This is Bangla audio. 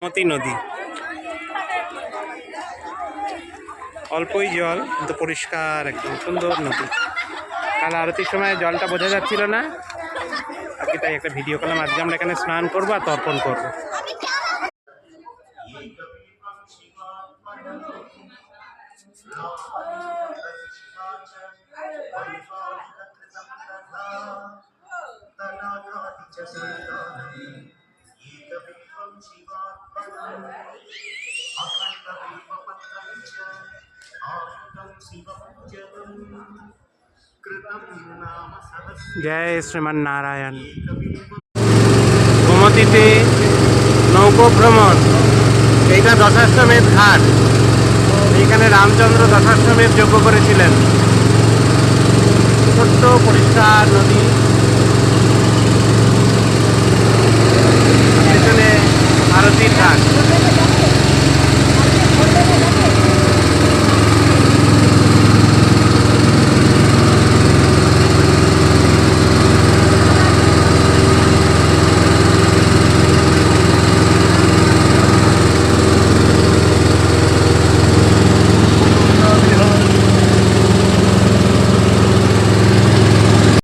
মতি নদী অল্পই জল কিন্তু পরিষ্কার একদম সুন্দর নদী। কাল আরতির সময় জলটা বোঝা যাচ্ছিল না, আজকে তাই একটা ভিডিও করলাম। আজকে আমরা এখানে স্নান করবো আর তর্পণ করবো। জয় শ্রীমান নারায়ণ। গোমতীতে নৌকো ভ্রমণ, এইটা দশাশ্বমেধ ঘাট। এইখানে রামচন্দ্র দশাশ্বমেধ যজ্ঞ করেছিলেন। ছোট্ট পরিষ্কার নদী, পেছনে আরতির ঘাট।